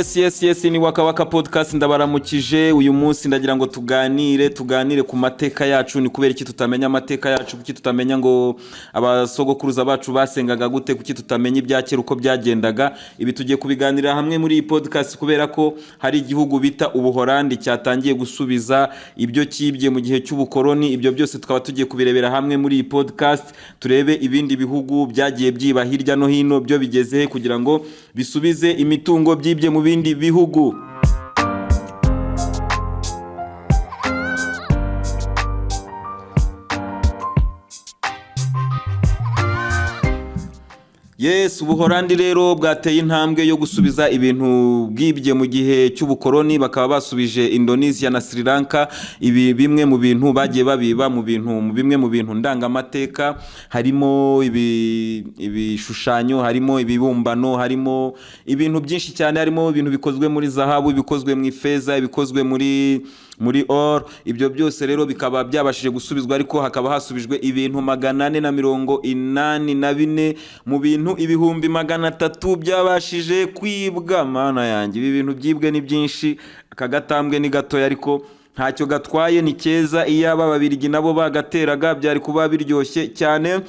Yes, ni Waka podcast ndabaramukije uyu munsi ndagira ngo tuganire ku mateka yacu. Ni kubera iki tutamenya amateka yacu, kuki tutamenya ngo abasogokuruza bacu basengaga gute, kuki tutamenya ibyakera uko byagendaga. Ibi tugiye kubiganirira hamwe muri iyi podcast kubera ko hari igihugu bita Ubuhorandi cyatangiye gusubiza ibyo kibye mu gihe cy'ubukoroni. Ibyo byose tukaba tugiye kubirebera hamwe muri iyi podcast, turebe ibindi bihugu byagiye byiba hirya no hino byo bigeze kugira ngo bisubize imitungo byibye mu bindi bihugu. Yes, Ubuhorandi rero bwateye intambwe yo gusubiza ibintu bwibye mu gihe cy'ubukoroni, bakaba basubije Indonesia na Sri Lanka. Ibi bimwe mu bintu bagiye babiba mu bimwe mu bintu ndangamateka, harimo ibishushanyo, harimo ibibumbano, harimo ibintu byinshi cyane, harimo ibintu bikozwe muri zahabu, bikozwe mu ifeza, ibikozwe muri or. Ibyo byose rero bikaba byabashije gusubizwa, ariko hakaba hasubijwe ibintu 484 mu bintu ibihumbi 300 byabashije kwibwa. Mana yanjye, ibi bintu byibwe ni byinshi, akagatambwe ni gatoya ariko ntacyo gatwaye, ni keza. Iyo Ababirigi nabo bagateraga byari kuba biryoshye cyane.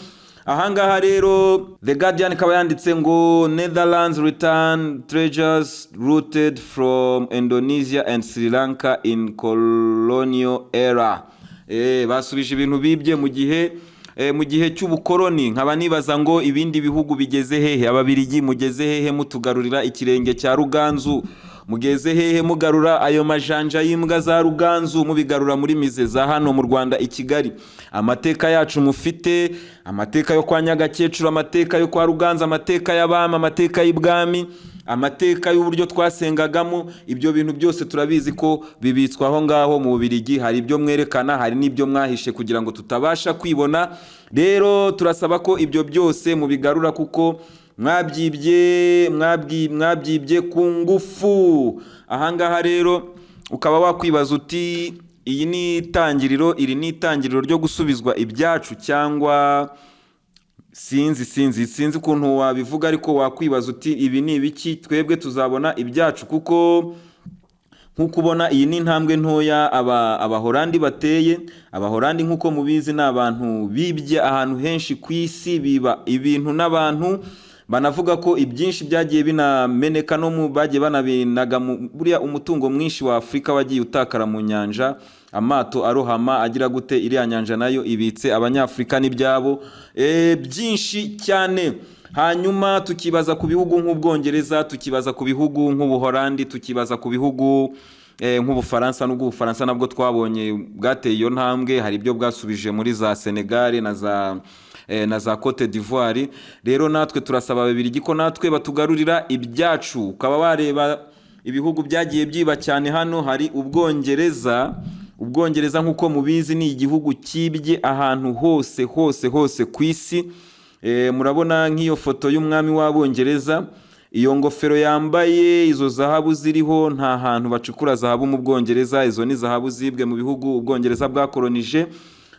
Ahangaha rero The Guardian kaba yanditse ngo Netherlands return treasures rooted from Indonesia and Sri Lanka in colonial era. Basubije ibintu bibye mu gihe cy'ubukoroni. Nkaba nibaza ngo ibindi bihugu bigeze hehe? Ababirigi mugeze hehe mutugarurira ikirenge cya Ruganzu? Mugeze hehe mugarura ayo majanja y'imbwa za Ruganzu mubigarura muri mize za hano mu Rwanda i Kigali? Amateka yacu mufite, amateka yo kwa Nyagakecuru, amateka yo kwa Ruganzu, amateka y'abama, amateka y'ibwami, amateka y'uburyo twasengagamo. Ibyo bintu byose turabizi ko bibitswa aho ngaho mu Bubirigi. Hari ibyo mwerekana, hari n'ibyo mwahishe kugira ngo tutabasha kwibona. Rero turasaba ko ibyo byose mubigarura, kuko mwabyibye ku ngufu. Ahangaha rero ukaba wakwibaza uti iri ni itangiriro ryo gusubizwa ibyacu, cyangwa sinzi ukuntu wabivuga, ariko wakwibaza uti ibi ni ibiki? Twebwe tuzabona ibyacu, kuko nk'uko ubona iyi ni intambwe ntoya Abahorandi bateye. Abahorandi nk'uko mubizi ni abantu bibye ahantu henshi ku isi, biba ibintu n'abantu. Banavuga ko ibyinshi byagiye binameneka no bagiye banabinaga buriya umutungo mwinshi wa Afrika wagiye utakara mu nyanja, amato arohama agira gute, iriya nyanja nayo ibitse Abanyafrika n'ibyabo byinshi cyane. Hanyuma tukibaza ku bihugu nk'Ubwongereza, tukibaza ku bihugu nk'Ubuhorandi, tukibaza ku bihugu nk'Ubufaransa. N'ubwo Ubufaransa nabwo twabonye bwateye iyo ntambwe, hari ibyo bwasubije muri za Senegal na za Cote d'Ivoire. Rero natwe turasaba Ababirigi ko natwe batugarurira ibyacu. Ukaba wareba ibihugu byagiye byiba cyane hano, hari Ubwongereza nk'uko mubizi ni igihugu kibye ahantu hose ku isi. Murabona nk'iyo foto y'umwami w'Abongereza, iyo ngofero yambaye, izo zahabu ziriho, nta hantu bacukura zahabu mu Bwongereza. Izo ni zahabu zibwe mu bihugu Ubwongereza bwakolonije.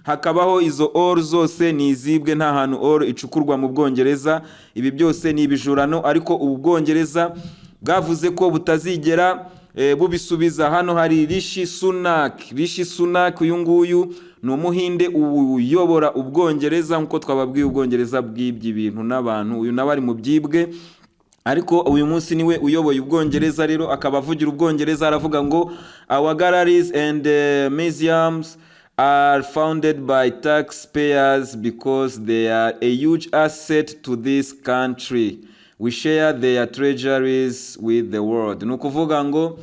Hakabaho izo or zose ni izibwe, nta hantu or icukurwa mu Bwongereza. Ibi byose ni ibijurano, ariko Ubwongereza bwavuze ko butazigera bubisubiza. Hano hari Rishi Sunak. Uyu nguyu ni Umuhinde uyobora Ubwongereza. Nkuko twababwiye, Ubwongereza bwibye ibintu n'abantu, uyu nawe ari mu byibwe, ariko uyu munsi niwe uyoboye Ubwongereza. Rero akaba avugira Ubwongereza, aravuga ngo our galleries and museums are funded by taxpayers because they are a huge asset to this country. We share their treasuries with the world. Nukuvuga ngo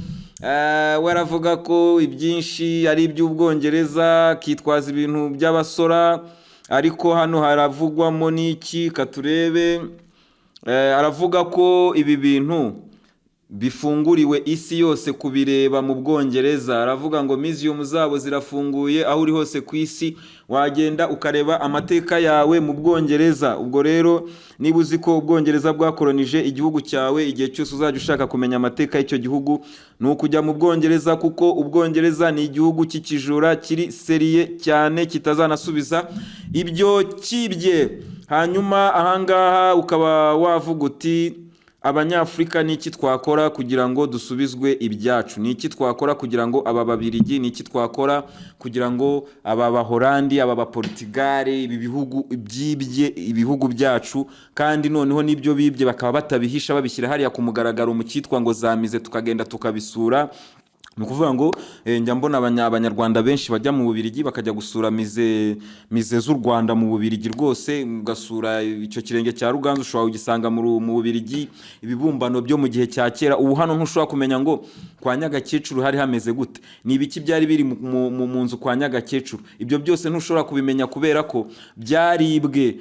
waravuga ko ibyinshi ari iby'Ubwongereza, kitwaza ibintu by'abasora, ariko hano haravugwamo n'iki katurebe. Aravuga ko ibi bintu bifunguriwe isi yose kubireba mu Bwongereza. Aravuga ngo museum zabo zirafunguye aho uri hose ku isi, wagenda ukareba amateka yawe mu Bwongereza. Ubwo rero niba uzi ko Ubwongereza bwakolonije igihugu cyawe, igihe cyose uzajya ushaka kumenya amateka y'icyo gihugu ni ukujya mu Bwongereza, kuko Ubwongereza ni igihugu cy'ikijura, kiri seriye cyane, kitazanasubiza ibyo kibye. Hanyuma ahangaha ukaba wavuga uti abanyafurika ni iki twakora kugira ngo dusubizwe ibyacu? Ni iki twakora kugira ngo aba Babirigi, ni iki twakora kugira ngo aba Bahorandi, aba Baportigale, ibi bihugu byibye ibihugu byacu, kandi noneho nibyo bibye bakaba batabihisha babishyira hariya ku mugaragaro mu cyitwa ngo zamize, tukagenda tukabisura. Ni ukuvuga ngo njya mbona abanyarwanda benshi bajya mu Bubirigi bakajya gusura mize z'u Rwanda mu Bubirigi, rwose ugasura icyo kirenge cya Ruganzu ushobora kugisanga mu Bubirigi, ibibumbano byo mu gihe cya kera. Ubu hano ntushobora kumenya ngo kwa Nyagakecuru hari hameze gute, ni ibiki byari biri mu nzu kwa Nyagakecuru. Ibyo byose ntushobora kubimenya kubera ko byaribwe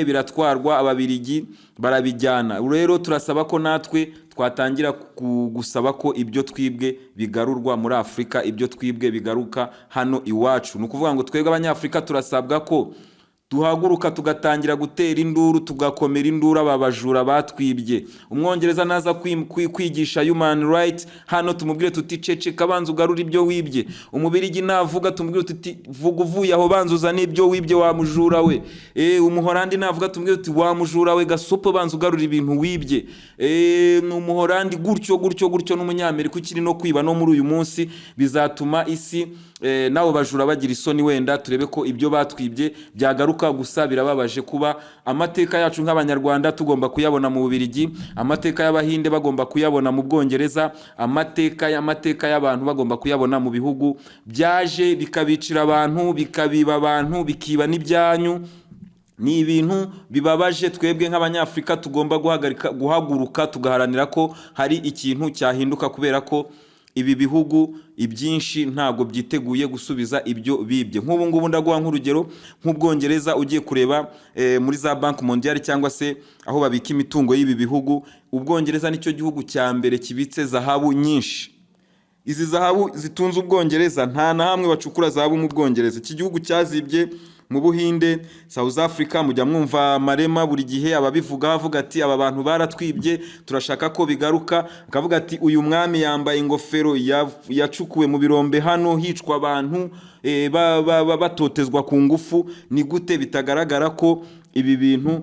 biratwarwa, Ababirigi barabijyana. Rero turasaba ko natwe twatangira gusaba ko ibyo twibwe bigarurwa muri Afurika, ibyo twibwe bigaruka hano iwacu. Ni ukuvuga ngo twebwe abanyafurika turasabwa ko duhaguruka tugatangira gutera induru, tugakomera induru aba bajura batwibye. Umwongereza naza kwigisha human right, hano tumubwire tuti ceceka banza ugarura ibyo wibye. Umubirigi navuga tumubwire tuti vuga uvuye aho banza uzana ibyo wibye wa mujura we. Umuhorandi navuga tumubwire tuti wa mujura we gasopo banza ugarura ibintu wibye. Umuhorandi gutyo n'umunyamerika ukiri no kwiba no muri uyu munsi, bizatuma isi nabo bajura bagira isoni. Wenda turebe ko ibyo batwibye byagaruka. Gusa birababaje kuba amateka yacu nk'abanyarwanda tugomba kuyabona mu Bubirigi, amateka y'Abahinde bagomba kuyabona mu Bwongereza, amateka y'abantu bagomba kuyabona mu bihugu byaje bikabicira abantu, bikabiba abantu, bikiba n'ibyanyu. Ni ibintu bibabaje. Twebwe nk'abanyafurika tugomba guhaguruka tugaharanira ko hari ikintu cyahinduka, kubera ko ibi bihugu ibyinshi ntabwo byiteguye gusubiza ibyo bibye. Nk'ubu ngubu ndaguha nk'urugero, nk'Ubwongereza ugiye kureba muri za Banki Mondiale cyangwa se aho babika imitungo y'ibi bihugu, Ubwongereza nicyo gihugu cya mbere kibitse zahabu nyinshi. Izi zahabu zitunze Ubwongereza, nta na hamwe bacukura zahabu mu Bwongereza. Iki gihugu cyazibye mu Buhinde, South Africa, mujya mwumva Marema buri gihe ababivuga avuga ati aba bantu baratwibye turashaka ko bigaruka. Akavuga ati uyu mwami yambaye ingofero yacukuwe mu birombe hano hicwa abantu batotezwa ku ngufu. Ni gute bitagaragara ko ibi bintu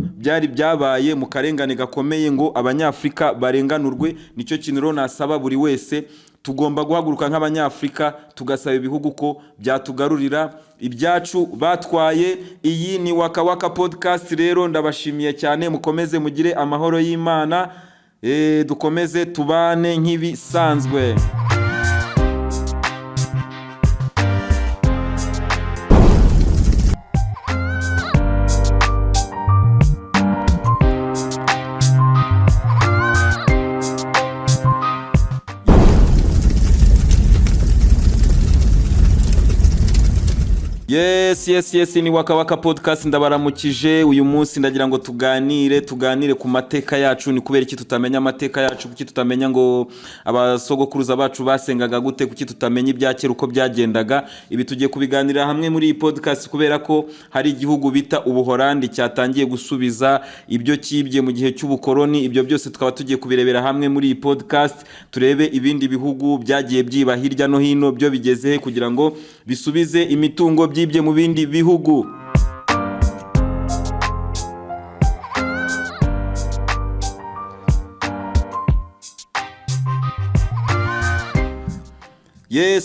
byabaye mu karengane gakomeye ngo abanyafrika barenganurwe? Nicyo kintu rero nasaba buri wese, tugomba guhaguruka nk'abanyafrika tugasaba ibihugu ko byatugarurira ibyacu batwaye. Iyi ni Waka Waka podcast rero, ndabashimiye cyane, mukomeze mugire amahoro y'Imana, dukomeze tubane nk'ibisanzwe. Yes, ni Waka Waka podcast, ndabaramukije. Uyu munsi ndagira ngo tuganire ku mateka yacu. Ni kubera iki tutamenya amateka yacu? Kuki tutamenya ngo abasogokuruza bacu basengaga gute? Kuki tutamenya ibyakera uko byagendaga? Ibi tugiye kubiganirira hamwe muri iyi podcast, kubera ko hari igihugu bita Ubuhorandi cyatangiye gusubiza ibyo kibye mu gihe cy'ubukoroni. Ibyo byose tukaba tugiye kubirebera hamwe muri iyi podcast, turebe ibindi bihugu byagiye byiba hirya no hino byo bigeze kugira ngo bisubize imitungo byibye mu bindi bihugu.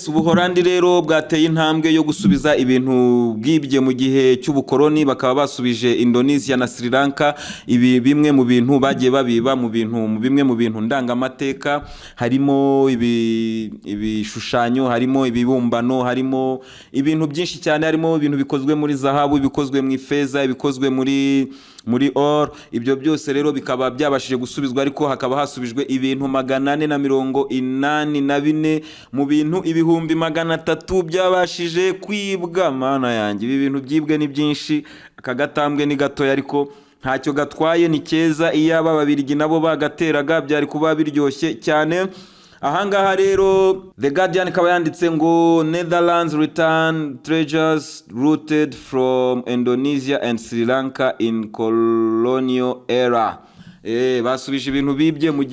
Ubuhorandi rero bwateye intambwe yo gusubiza ibintu bwibye mu gihe cy'ubukoroni. Bakaba basubije Indonesia na Sri Lanka ibi bimwe mu bintu bagiye babiba mu bimwe mu bintu ndangamateka. Harimo ibishushanyo, harimo ibibumbano, harimo ibintu byinshi cyane, harimo ibintu bikozwe muri zahabu, bikozwe mu ifeza, bikozwe muri or. Ibyo byose rero bikaba byabashije gusubizwa, ariko hakaba hasubijwe ibintu 484 mu bintu 300 byabashije kwibwa. Mana yanjye, ibi bintu byibwe ni byinshi, aka gatambwe ni gatoya ariko ntacyo gatwaye, ni keza. Iyo Ababirigi nabo bagateraga byari kuba biryoshye cyane. Ahangaha rero The Guardian kaba yanditse ngo Netherlands return treasures rooted from Indonesia and Sri Lanka in colonial era. Basubije ibintu bibye mu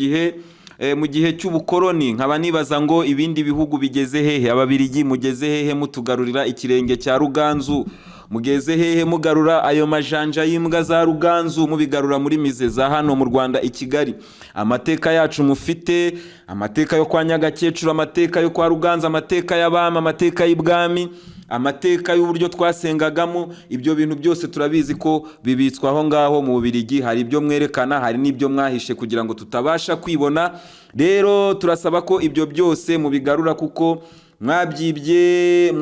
gihe cy'ubukoroni. Nkaba nibaza ngo ibindi bihugu bigeze hehe? Ababirigi mugeze hehe mutugarurira ikirenge cya Ruganzu? mugeze hehe mugarura ayo majanja y'imbwa za Ruganzu mubigarura muri mize za hano mu Rwanda i Kigali? Amateka yacu mufite, amateka yo kwa Nyagakecuru, amateka yo kwa Ruganzu, amateka y'abami, amateka y'ibwami, amateka y'uburyo twasengagamo, ibyo bintu byose turabizi ko bibitswa aho ngaho mu Bubiligi. Hari ibyo mwerekana, hari n'ibyo mwahishe kugira ngo tutabasha kwibona. Rero turasaba ko ibyo byose mubigarura kuko mwabyibye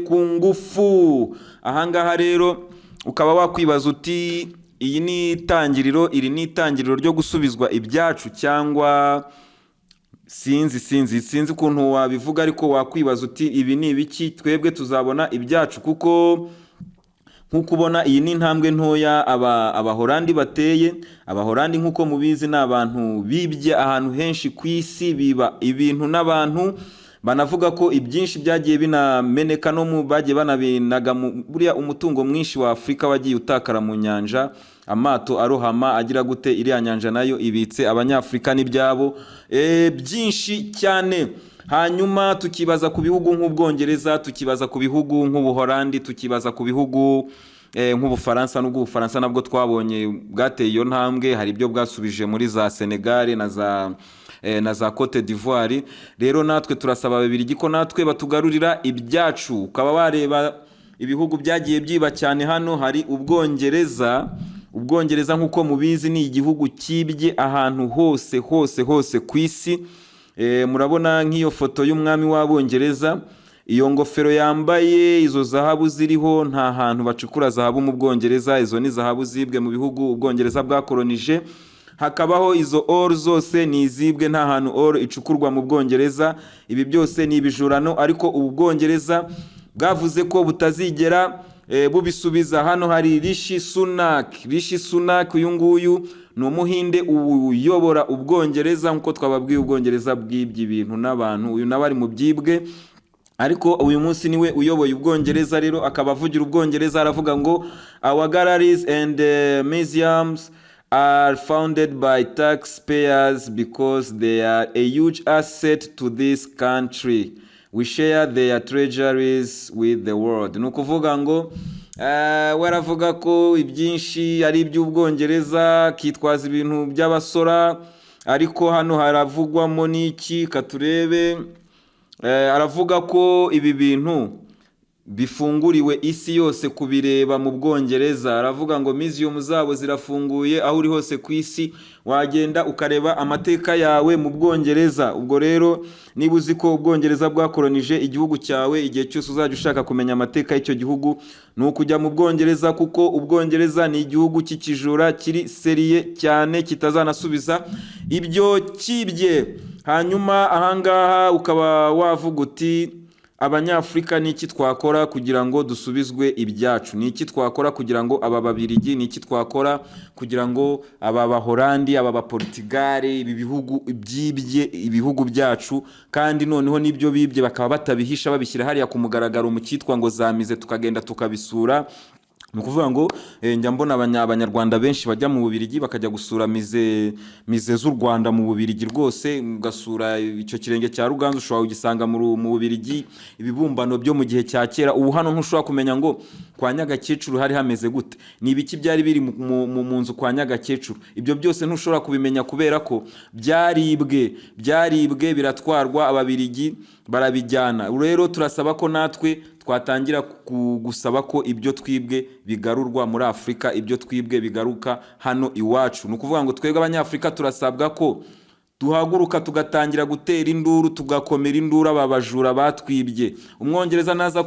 ku ngufu. Ahangaha rero ukaba wakwibaza uti iri ni itangiriro ryo gusubizwa ibyacu cyangwa sinzi ukuntu wabivuga, ariko wakwibaza uti ibi ni ibiki? Twebwe tuzabona ibyacu kuko nk'uko ubona iyi ni intambwe ntoya Abahorandi bateye. Abahorandi nk'uko mubizi ni abantu bibye ahantu henshi ku isi, biba ibintu n'abantu. Banavuga ko ibyinshi byagiye binameneka no bagiye banabinaga buriya umutungo mwinshi wa Afrika wagiye utakara mu nyanja, amato arohama agira gute, iriya nyanja nayo ibitse Abanyafrika n'ibyabo byinshi cyane. Hanyuma tukibaza ku bihugu nk'Ubwongereza, tukibaza ku bihugu nk'Ubuhorandi, tukibaza ku bihugu nk'Ubufaransa. N'ubwo Ubufaransa nabwo twabonye bwateye iyo ntambwe, hari ibyo bwasubije muri za Senegal na za Cote d'Ivoire. Rero natwe turasaba Ababirigi ko natwe batugarurira ibyacu. Ukaba wareba ibihugu byagiye byiba cyane hano, hari Ubwongereza nk'uko mubizi ni igihugu kibye ahantu hose ku isi. Murabona nk'iyo foto y'umwami w'Abongereza, iyo ngofero yambaye, izo zahabu ziriho, nta hantu bacukura zahabu mu Bwongereza. Izo ni zahabu zibwe mu bihugu Ubwongereza bwakolonije. Hakabaho izo oro zose ni izibwe, nta hantu oro icukurwa mu Bwongereza. Ibi byose ni ibijurano, ariko Ubwongereza bwavuze ko butazigera bubisubiza. Hano hari Rishi Sunak, uyu nguyu ni umuhinde uyobora Ubwongereza. Nkuko twababwiye Ubwongereza bwibye ibintu n'abantu, uyu nawe ari mu byibwe, ariko uyu munsi niwe uyoboye Ubwongereza. Rero akaba avugira Ubwongereza, aravuga ngo our galleries and museums are founded by taxpayers because they are a huge asset to this country. We share their treasuries with the world. Nukuvuga ngo waravuga ko ibyinshi ari iby'Ubwongereza, kitwaza ibintu by'abasora, ariko hano haravugwamo n'iki katurebe. Aravuga ko ibi bintu bifunguriwe isi yose kubireba mu Bwongereza. Aravuga ngo museum zabo zirafunguye, aho uri hose ku isi wagenda ukareba amateka yawe mu Bwongereza. Ubwo rero niba uzi ko Ubwongereza bwakolonije igihugu cyawe, igihe cyose uzajya ushaka kumenya amateka y'icyo gihugu ni ukujya mu Bwongereza, kuko Ubwongereza ni igihugu cy'ikijura, kiri seriye cyane, kitazanasubiza ibyo kibye. Hanyuma ahangaha ukaba wavuga uti Abanyafrika ni iki twakora kugira ngo dusubizwe ibyacu? Ni iki twakora kugira ngo aba Babirigi, ni iki twakora kugira ngo aba Bahorandi, aba Baportugal, ibi bihugu byibye ibihugu byacu, kandi noneho nibyo bibye bakaba batabihisha, babishyira hariya ku mugaragaro mu cyitwa ngo zamize, tukagenda tukabisura. Nukuvuga ngo njya mbona abanyarwanda benshi bajya mu Bubiligi bakajya gusura mize z'u Rwanda mu Bubiligi rwose, ugasura icyo kirenge cya Ruganzu ushobora ugisanga mu Bubiligi, ibibumbano byo mu gihe cya kera. Ubu hano ntushobora kumenya ngo kwa Nyagakecuru hari hameze gute, ni ibiki byari biri mu nzu kwa Nyagakecuru. Ibyo byose ntushobora kubimenya kubera ko byaribwe biratwarwa, Ababirigi barabijyana. Rero turasaba ko natwe twatangira gusaba ko ibyo twibwe bigarurwa muri Afrika, ibyo twibwe bigaruka hano iwacu. Nukuvuga ngo twebwe Abanyafrika turasabwa ko duhaguruka tugatangira gutera induru, tugakomera induru aba bajura batwibye. Umwongereza naza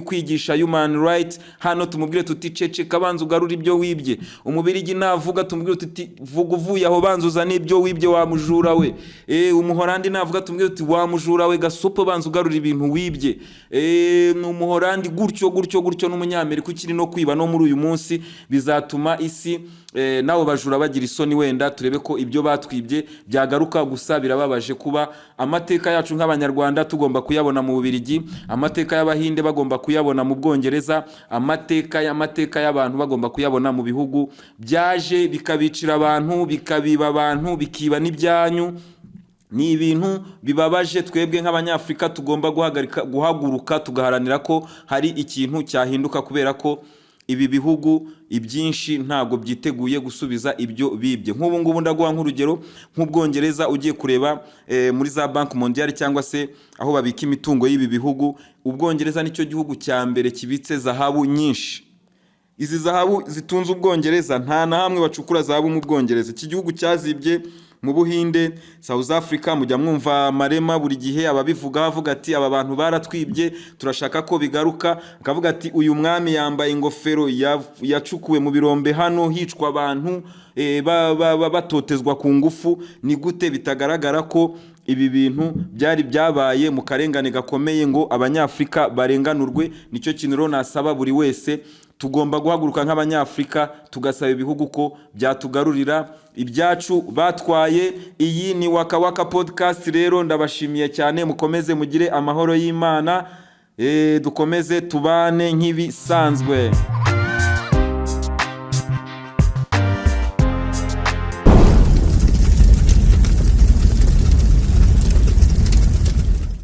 kwigisha human right, hano tumubwire tuti cece kabanza ugarura ibyo wibye. Umubirigi navuga tumubwire tuti vuga uvuye aho banzuza n'ibyo wibye wa mujura we. Umuhorandi navuga tumubwire tuti wa mujura we gasopo banza ugarura ibintu wibye. Umuhorandi gutyo n'umunyamerika ukiri no kwiba no muri uyu munsi, bizatuma isi nawo bajura bagira isoni. Wenda turebe ko ibyo batwibye byagaruka. Gusa birababaje kuba amateka yacu nk'Abanyarwanda tugomba kuyabona mu Bubiligi, amateka y'Abahinde bagomba kuyabona mu Bwongereza, amateka y'abantu bagomba kuyabona mu bihugu byaje bikabicira abantu, bikabiba abantu, bikiba n'ibyanyu. ni ibintu bibabaje. Twebwe nk'abanyafrika tugomba guhaguruka tugaharanira ko hari ikintu cyahinduka, kubera ko ibi bihugu ibyinshi ntago byiteguye gusubiza ibyo bibye. Nk'ubu ngubu ndaguha nk'urugero, nk'Ubwongereza ugiye kureba muri za Banki Mondiale cyangwa se aho babika imitungo y'ibi bihugu, Ubwongereza nicyo gihugu cya mbere kibitse zahabu nyinshi. Izi zahabu zitunze Ubwongereza, nta na hamwe bacukura zahabu mu Bwongereza. Iki gihugu cyazibye mu Buhinde, South Africa, mujya mwumva Marema buri gihe ababivuga bavuga ati aba bantu baratwibye turashaka ko bigaruka. Akavuga ati uyu mwami yambaye ingofero yacukuwe mu birombe hano hicwa abantu batotezwa ku ngufu. Ni gute bitagaragara ko ibi bintu byari byabaye mu karengane gakomeye ngo abanyafrika barenganurwe? Nicyo kintu rero nasaba buri wese, tugomba guhaguruka nk'abanyafrika tugasaba ibihugu ko byatugarurira ibyacu batwaye. Iyi ni Waka Waka podcast rero, ndabashimiye cyane, mukomeze mugire amahoro y'Imana, dukomeze tubane nk'ibisanzwe.